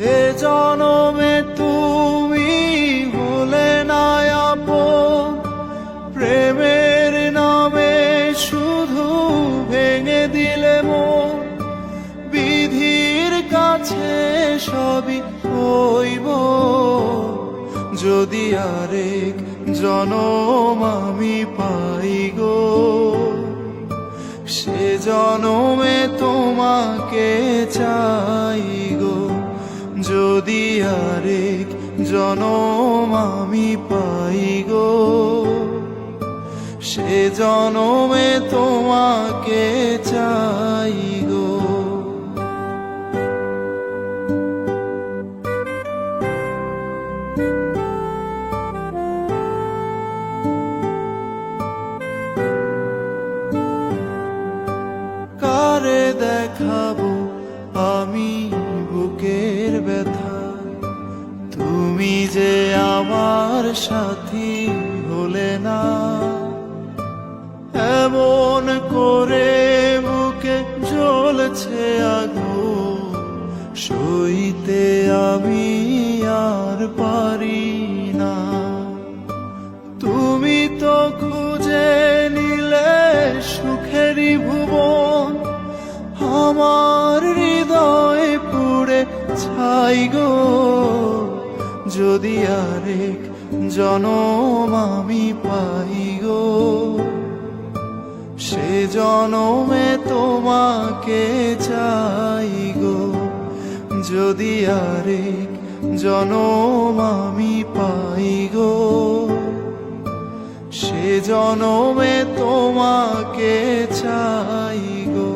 এ জনমে তুমি হলে না আপন, প্রেমের নামে শুধু ভেঙে দিলে মন। বিধির কাছে সবই হইব, যদি আরেক জনম আমি পাই গো। সে জনমে তোমাকে চাই গো, যদি আরেক জনম আমি পাই গো। সে জনমে তোমাকে চাই গো। কারে দেখাবো আমি বুকের ব্যথা, তুমি যে আমার সাথী হলে না। এমন করে বুকে জ্বলছে আগুন, সইতে আমি আর পারি না। তুমি তো খুঁজে নিলে সুখেরই ভুবন, আমার হৃদয় পুড়ে ছাই গো। যদি আরেক জনম আমি পাই গো, সে জনমে তোমাকে চাই গো। যদি আরেক জনম আমি পাই গো, সে জনমে তোমাকে চাই গো।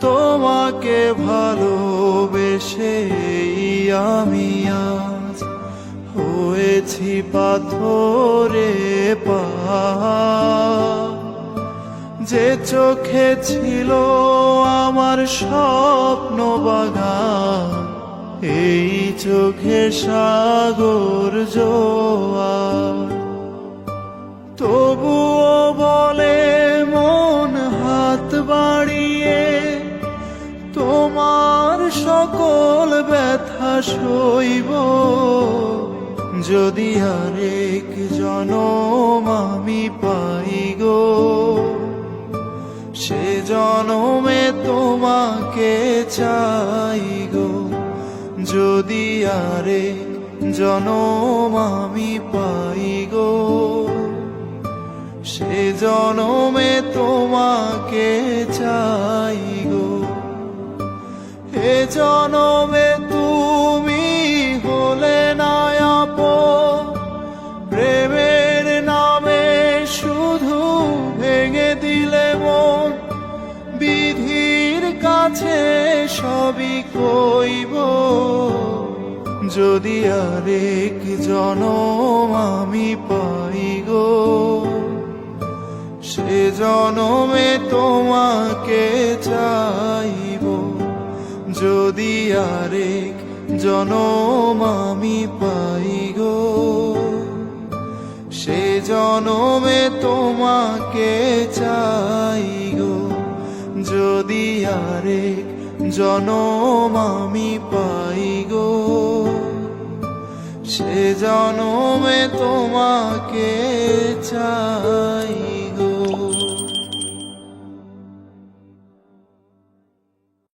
তোমাকে ভালোবেসে আমি আজ হয়েছি পাথরে পাহাড়। যে চোখে ছিল আমার স্বপ্ন বাগান, এই চোখে সাগর জোয়ার। তবুও বলে মন হাত বাড়িয়ে, তোমার সকল ব্যথা সইব। যদি আরেক জনম আমি পাই গো, সে জনমে তোমাকে চাই গো। যদি আরেক জনম আমি পাই গো, সে জনমে তোমাকে চাই গো। এ জনমে তুমি হলে না আপন, প্রেমের নামে শুধু ভেঙে দিলে মন। বিধির কাছে সবই কইব, যদি আরেক জনম আমি পাই গো। সে জনমে তোমাকে চাইব, যদি আরেক জনম আমি পাই গো। সে জনমে তোমাকে চাই গো, যদি আরেক জনম আমি পাই গো। সে জনমে তোমাকে চাই।